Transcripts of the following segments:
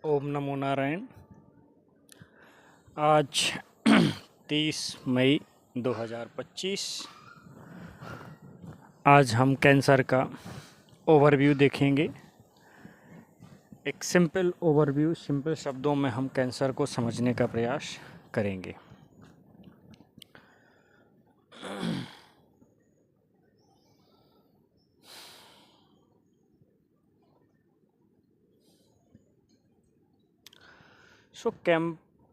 ओम नमो नारायण। आज 30 मई 2025। आज हम कैंसर का ओवरव्यू देखेंगे। एक सिंपल ओवरव्यू, सिंपल शब्दों में हम कैंसर को समझने का प्रयास करेंगे।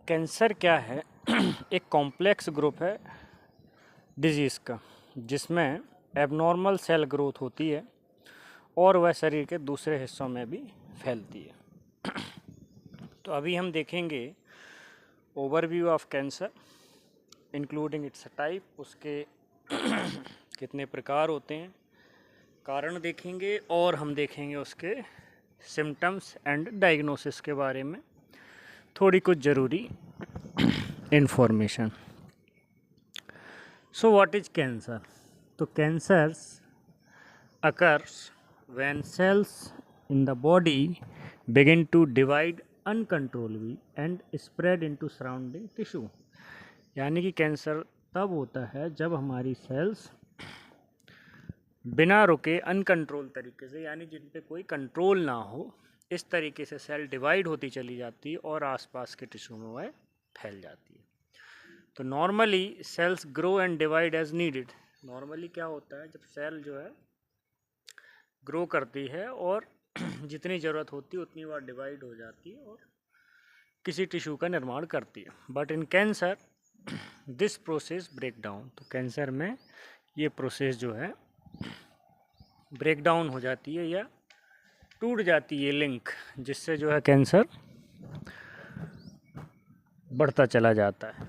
कैंसर क्या है? एक कॉम्प्लेक्स ग्रुप है डिजीज़ का, जिसमें एबनॉर्मल सेल ग्रोथ होती है और वह शरीर के दूसरे हिस्सों में भी फैलती है। तो अभी हम देखेंगे overview of cancer including it's type, उसके कितने प्रकार होते हैं, कारण देखेंगे और हम देखेंगे उसके सिम्टम्स एंड डायग्नोसिस के बारे में थोड़ी कुछ ज़रूरी information. So what is cancer? तो cancers occurs when cells in the body begin to divide uncontrollably and spread into surrounding tissue। यानी कि कैंसर तब होता है जब हमारी सेल्स बिना रुके अनकंट्रोल तरीके से, यानी जिन पे कोई कंट्रोल ना हो, इस तरीके से सेल डिवाइड होती चली जाती है और आसपास के टिश्यू में वह फैल जाती है। तो normally cells grow and divide as needed. Normally क्या होता है, जब सेल जो है ग्रो करती है और जितनी ज़रूरत होती है उतनी बार डिवाइड हो जाती है और किसी टिश्यू का निर्माण करती है। But in cancer this process break down. तो कैंसर में ये प्रोसेस जो है ब्रेक डाउन हो जाती है या टूट जाती है लिंक, जिससे जो है कैंसर बढ़ता चला जाता है।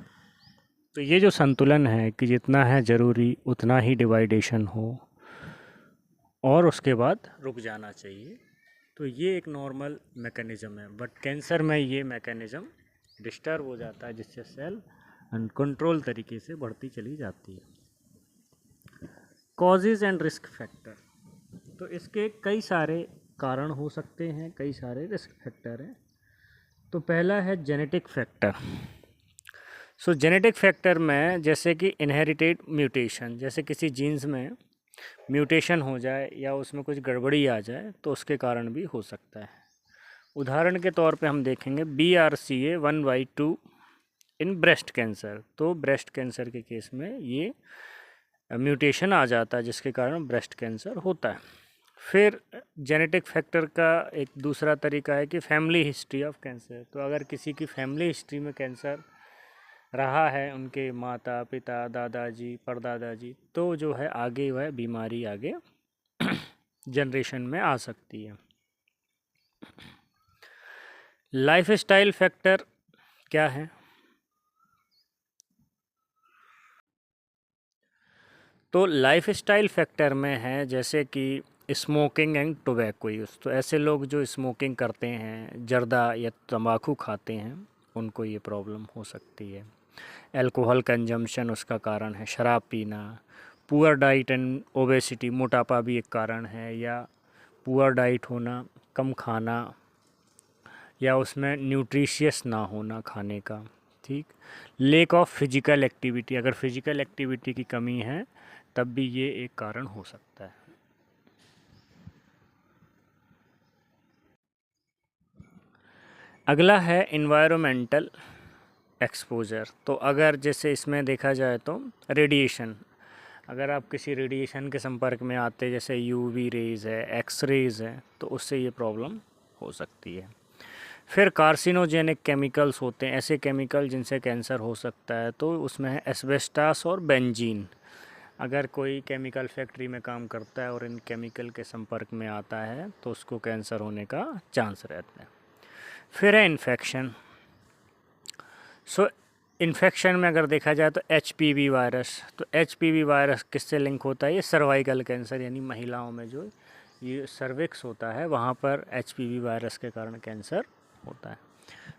तो ये जो संतुलन है कि जितना है ज़रूरी उतना ही डिवाइडेशन हो और उसके बाद रुक जाना चाहिए, तो ये एक नॉर्मल मैकेनिज़्म है। बट कैंसर में ये मैकेनिज़्म डिस्टर्ब हो जाता है, जिससे सेल अनकंट्रोल तरीके से बढ़ती चली जाती है। कॉजेज़ एंड रिस्क फैक्टर, तो इसके कई सारे कारण हो सकते हैं, कई सारे रिस्क फैक्टर हैं। तो पहला है जेनेटिक फैक्टर। सो जेनेटिक फैक्टर में जैसे कि इनहेरिटेड म्यूटेशन, जैसे किसी जीन्स में म्यूटेशन हो जाए या उसमें कुछ गड़बड़ी आ जाए तो उसके कारण भी हो सकता है। उदाहरण के तौर पे हम देखेंगे BRCA1/2 इन ब्रेस्ट कैंसर। तो ब्रेस्ट कैंसर के केस में ये म्यूटेशन आ जाता है, जिसके कारण ब्रेस्ट कैंसर होता है। फिर जेनेटिक फैक्टर का एक दूसरा तरीका है कि फैमिली हिस्ट्री ऑफ कैंसर। तो अगर किसी की फैमिली हिस्ट्री में कैंसर रहा है, उनके माता पिता दादाजी परदादाजी, तो जो है आगे वह बीमारी आगे जनरेशन में आ सकती है। लाइफ स्टाइल फैक्टर क्या है? तो लाइफ स्टाइल फैक्टर में है जैसे कि स्मोकिंग एंड टोबैको यूज़। तो ऐसे लोग जो स्मोकिंग करते हैं, जर्दा या तंबाकू खाते हैं, उनको ये प्रॉब्लम हो सकती है। अल्कोहल कंजम्पशन उसका कारण है, शराब पीना। पुअर डाइट एंड ओबेसिटी, मोटापा भी एक कारण है, या पुअर डाइट होना, कम खाना, या उसमें न्यूट्रिशियस ना होना खाने का। ठीक। लेक ऑफ फिजिकल एक्टिविटी, अगर फिजिकल एक्टिविटी की कमी है तब भी ये एक कारण हो सकता है। अगला है इन्वायरमेंटल एक्सपोजर। तो अगर जैसे इसमें देखा जाए तो रेडिएशन, अगर आप किसी रेडिएशन के संपर्क में आते, जैसे यूवी रेज़ है, एक्स रेज़ है, तो उससे ये प्रॉब्लम हो सकती है। फिर कार्सिनोजेनिक केमिकल्स होते हैं, ऐसे केमिकल जिनसे कैंसर हो सकता है। तो उसमें है एस्बेस्टास और बेंजीन। अगर कोई केमिकल फैक्ट्री में काम करता है और इन केमिकल के संपर्क में आता है तो उसको कैंसर होने का चांस रहता है। फिर है इन्फेक्शन। सो इन्फेक्शन में अगर देखा जाए तो HPV वायरस। तो HPV वायरस किससे लिंक होता है? ये सर्वाइकल कैंसर, यानी महिलाओं में जो ये सर्विक्स होता है वहाँ पर HPV वायरस के कारण कैंसर होता है।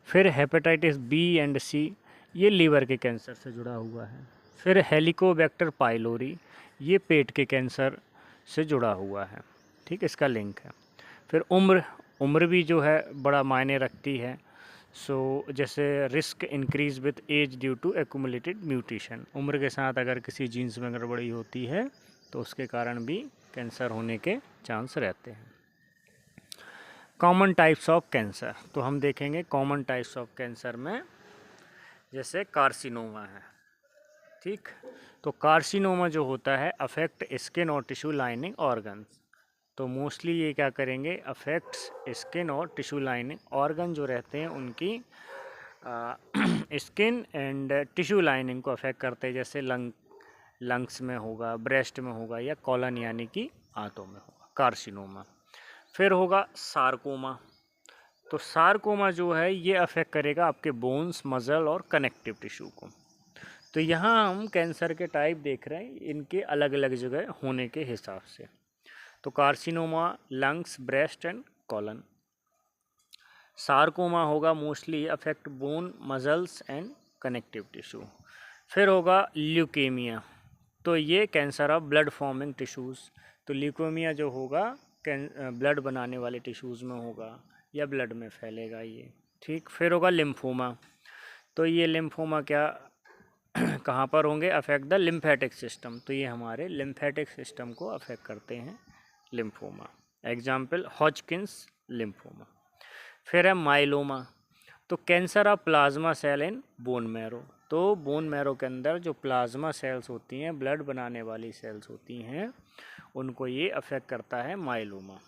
फिर हेपेटाइटिस B एंड C, ये लीवर के कैंसर से जुड़ा हुआ है। फिर हेलिकोबैक्टर पाइलोरी, ये पेट के कैंसर से जुड़ा हुआ है। ठीक, इसका लिंक है। फिर उम्र उम्र भी जो है बड़ा मायने रखती है। सो जैसे risk increase with age due to accumulated mutation, उम्र के साथ अगर किसी जीन्स में गड़बड़ी होती है तो उसके कारण भी कैंसर होने के चांस रहते हैं। कॉमन टाइप्स ऑफ कैंसर, तो हम देखेंगे कॉमन टाइप्स ऑफ कैंसर में जैसे कार्सिनोमा है, ठीक। तो कार्सिनोमा जो होता है अफेक्ट स्किन और टिश्यू लाइनिंग ऑर्गन्स। तो मोस्टली ये क्या करेंगे, अफेक्ट्स स्किन और टिश्यू लाइनिंग ऑर्गन जो रहते हैं उनकी स्किन एंड टिश्यू लाइनिंग को अफेक्ट करते हैं, जैसे लंग्स में होगा, ब्रेस्ट में होगा या कॉलन यानी कि आंतों में होगा कार्सिनोमा। फिर होगा सार्कोमा। तो सार्कोमा जो है ये अफेक्ट करेगा आपके बोन्स, मसल और कनेक्टिव टिश्यू को। तो यहाँ हम कैंसर के टाइप देख रहे हैं इनके अलग अलग जगह होने के हिसाब से। तो carcinoma lungs, breast and colon. Sarcoma होगा mostly affect bone, muscles and connective tissue. फिर होगा ल्यूकेमिया, तो ये cancer of blood forming tissues. तो ल्यूकेमिया जो होगा ब्लड बनाने वाले टिश्यूज़ में होगा या ब्लड में फैलेगा ये, ठीक। फिर होगा लिम्फोमा। तो ये लिम्फोमा क्या कहाँ पर होंगे, अफेक्ट द लिम्फेटिक सिस्टम। तो ये हमारे लिम्फेटिक सिस्टम को अफेक्ट करते हैं लिम्फोमा। Example हॉजकिंस lymphoma. फिर है माइलोमा। तो cancer of plasma cell in bone marrow. तो बोन मैरो के अंदर जो प्लाज्मा सेल्स होती हैं, ब्लड बनाने वाली सेल्स होती हैं, उनको ये अफेक्ट करता है माइलोमा।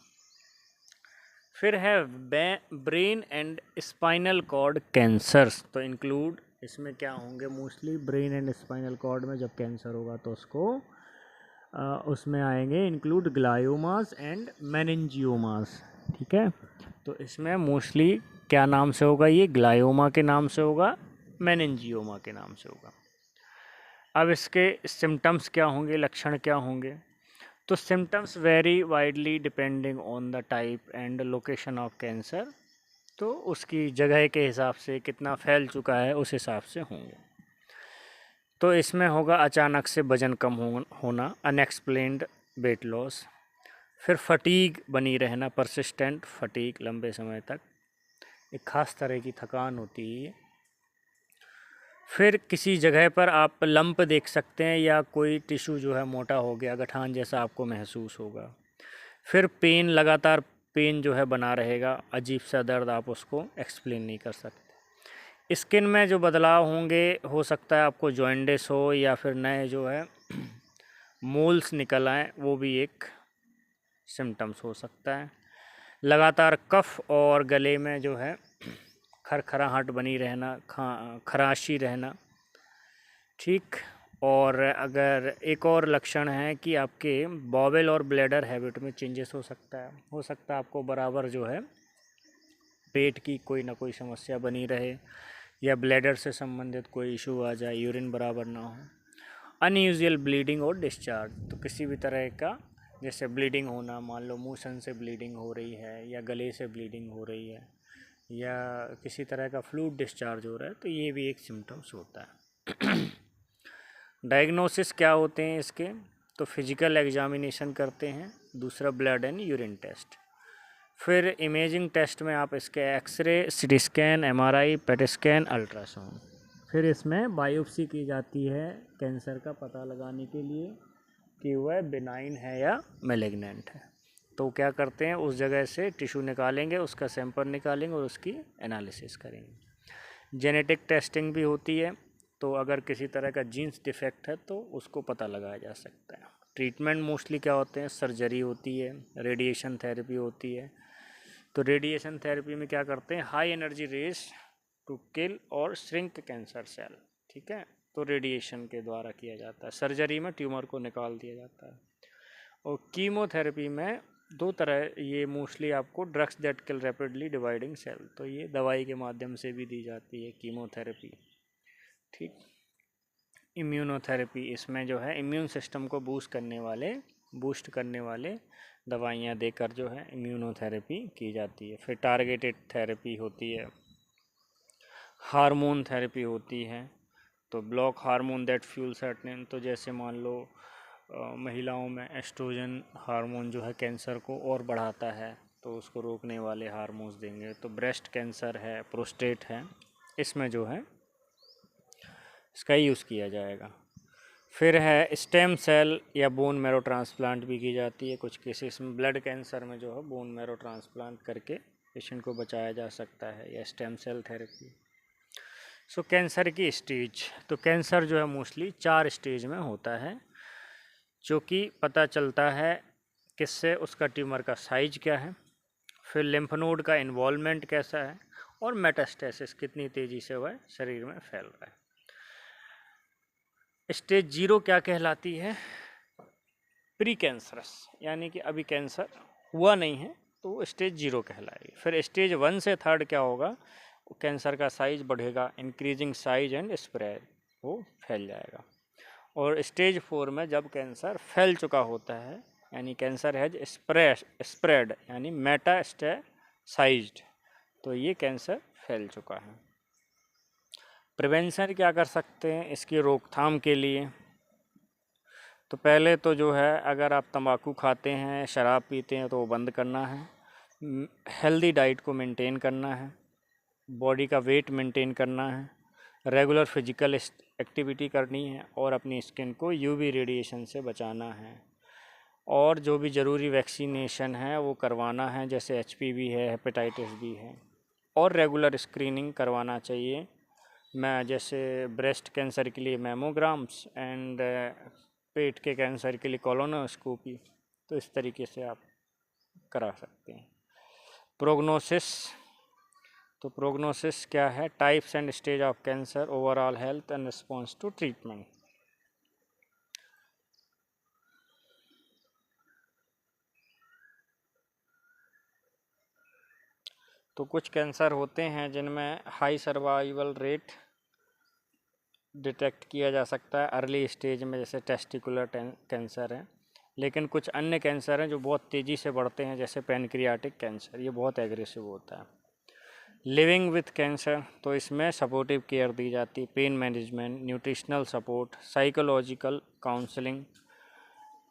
फिर है brain and spinal cord cancers. तो इंक्लूड इसमें क्या होंगे, mostly brain and spinal cord में जब कैंसर होगा तो उसको उसमें आएंगे इंक्लूड ग्लायोमास एंड मेनिंजियोमास, ठीक है। तो इसमें मोस्टली क्या नाम से होगा, ये ग्लायोमा के नाम से होगा, मेनिंजियोमा के नाम से होगा। अब इसके सिम्टम्स क्या होंगे, लक्षण क्या होंगे। तो symptoms very widely depending on the type and location of cancer. तो उसकी जगह के हिसाब से कितना फैल चुका है उस हिसाब से होंगे। तो इसमें होगा अचानक से वजन कम होना, अनएक्सप्लेन्ड वेट लॉस। फिर फटीग बनी रहना, परसिस्टेंट फटीग, लंबे समय तक, एक ख़ास तरह की थकान होती है। फिर किसी जगह पर आप लंप देख सकते हैं या कोई टिश्यू जो है मोटा हो गया, गठान जैसा आपको महसूस होगा। फिर पेन, लगातार पेन जो है बना रहेगा, अजीब सा दर्द, आप उसको एक्सप्लेन नहीं कर सकते। स्किन में जो बदलाव होंगे, हो सकता है आपको जॉइंडिस हो या फिर नए जो है मोल्स निकल आएँ, वो भी एक सिम्टम्स हो सकता है। लगातार कफ और गले में जो है खरखराहट बनी रहना, खराशी रहना, ठीक। और अगर एक और लक्षण है कि आपके बॉवेल और ब्लैडर हैबिट में चेंजेस हो सकता है आपको बराबर जो है पेट की कोई ना कोई समस्या बनी रहे या ब्लैडर से संबंधित कोई इशू आ जाए, यूरिन बराबर ना हो। अनयूजुअल ब्लीडिंग और डिस्चार्ज, तो किसी भी तरह का जैसे ब्लीडिंग होना, मान लो मोशन से ब्लीडिंग हो रही है या गले से ब्लीडिंग हो रही है या किसी तरह का फ्लूइड डिस्चार्ज हो रहा है, तो ये भी एक सिम्टम्स होता है। डायग्नोसिस क्या होते हैं इसके, तो फिजिकल एग्जामिनेशन करते हैं, दूसरा ब्लड एंड यूरिन टेस्ट। फिर इमेजिंग टेस्ट में आप इसके x-ray, CT scan, MRI, PET scan, ultrasound. फिर इसमें बायोप्सी की जाती है कैंसर का पता लगाने के लिए कि वह बिनाइन है या मैलिग्नेंट है। तो क्या करते हैं, उस जगह से टिश्यू निकालेंगे, उसका सैंपल निकालेंगे और उसकी एनालिसिस करेंगे। जेनेटिक टेस्टिंग भी होती है, तो अगर किसी तरह का जीन्स डिफेक्ट है तो उसको पता लगाया जा सकता है। ट्रीटमेंट मोस्टली क्या होते हैं, सर्जरी होती है, रेडिएशन थेरेपी होती है। तो रेडिएशन थेरेपी में क्या करते हैं, high energy rays to kill और श्रिंक कैंसर सेल, ठीक है। तो रेडिएशन के द्वारा किया जाता है। सर्जरी में ट्यूमर को निकाल दिया जाता है। और कीमोथेरेपी में दो तरह, ये मोस्टली आपको drugs that kill rapidly dividing cell, तो ये दवाई के माध्यम से भी दी जाती है कीमोथेरेपी, ठीक। इम्यूनोथेरेपी, इसमें जो है इम्यून सिस्टम को बूस्ट करने वाले दवाइयाँ देकर जो है इम्यूनोथेरेपी की जाती है। फिर टारगेटेड थेरेपी होती है, हार्मोन थेरेपी होती है, तो block hormone that fuel certain, तो जैसे मान लो महिलाओं में एस्ट्रोजन हार्मोन जो है कैंसर को और बढ़ाता है, तो उसको रोकने वाले हार्मोन्स देंगे। तो ब्रेस्ट कैंसर है, प्रोस्टेट है, इसमें जो है इसका यूज़ किया जाएगा। फिर है स्टेम सेल या बोन मैरो ट्रांसप्लांट भी की जाती है कुछ केसेस में। ब्लड कैंसर में जो है बोन मैरो ट्रांसप्लांट करके पेशेंट को बचाया जा सकता है, या स्टेम सेल थेरेपी। सो कैंसर की स्टेज, तो कैंसर जो है मोस्टली 4 स्टेज में होता है, जो कि पता चलता है किससे, उसका ट्यूमर का साइज क्या है, फिर लिम्फ नोड का इन्वॉल्वमेंट कैसा है, और मेटास्टेसिस कितनी तेज़ी से वह शरीर में फैल रहा है। स्टेज 0 क्या कहलाती है? प्री कैंसरस, यानी कि अभी कैंसर हुआ नहीं है, तो स्टेज 0 कहलाएगी। फिर स्टेज 1 से 3 क्या होगा? कैंसर का साइज बढ़ेगा, इंक्रीजिंग साइज एंड स्प्रेड, वो फैल जाएगा। और स्टेज 4 में जब कैंसर फैल चुका होता है, यानी कैंसर हैज स्प्रेड यानी मेटास्टेसाइज्ड, तो ये कैंसर फैल चुका है। प्रिवेंशन क्या कर सकते हैं इसकी रोकथाम के लिए? तो पहले तो जो है, अगर आप तंबाकू खाते हैं, शराब पीते हैं, तो वो बंद करना है। हेल्दी डाइट को मेंटेन करना है, बॉडी का वेट मेंटेन करना है, रेगुलर फिजिकल एक्टिविटी करनी है, और अपनी स्किन को यूवी रेडिएशन से बचाना है। और जो भी ज़रूरी वैक्सीनेशन है वो करवाना है, जैसे एचपीवी है, हेपेटाइटिस बी है, और रेगुलर स्क्रीनिंग करवाना चाहिए। मैं जैसे ब्रेस्ट कैंसर के लिए मैमोग्राम्स एंड पेट के कैंसर के लिए कोलोनोस्कोपी, तो इस तरीके से आप करा सकते हैं। प्रोग्नोसिस, तो प्रोग्नोसिस क्या है? Types and stage of cancer, overall health and response to treatment. तो कुछ कैंसर होते हैं जिनमें हाई सर्वाइवल रेट डिटेक्ट किया जा सकता है अर्ली स्टेज में, जैसे टेस्टिकुलर कैंसर है। लेकिन कुछ अन्य कैंसर हैं जो बहुत तेज़ी से बढ़ते हैं, जैसे पैनक्रियाटिक कैंसर, ये बहुत एग्रेसिव होता है। लिविंग विथ कैंसर, तो इसमें सपोर्टिव केयर दी जाती है, pain management, nutritional support, psychological counselling,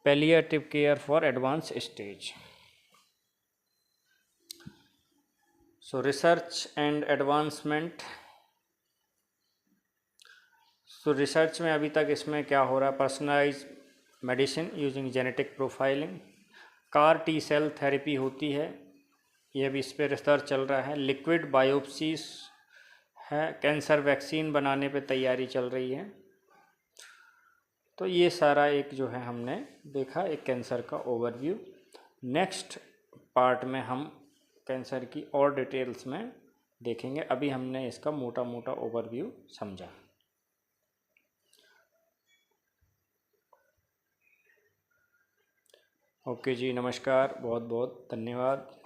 palliative care for advance stage. So research and advancement, तो रिसर्च में अभी तक इसमें क्या हो रहा है? Personalise medicine using genetic profiling, CAR T cell therapy होती है, यह भी इस पर रिसर्च चल रहा है। लिक्विड बायोप्सीज है, कैंसर वैक्सीन बनाने पे तैयारी चल रही है। तो ये सारा एक जो है हमने देखा एक कैंसर का ओवरव्यू। नेक्स्ट पार्ट में हम कैंसर की और डिटेल्स में देखेंगे, अभी हमने इसका मोटा मोटा ओवरव्यू समझा। ओके जी, नमस्कार, बहुत बहुत धन्यवाद।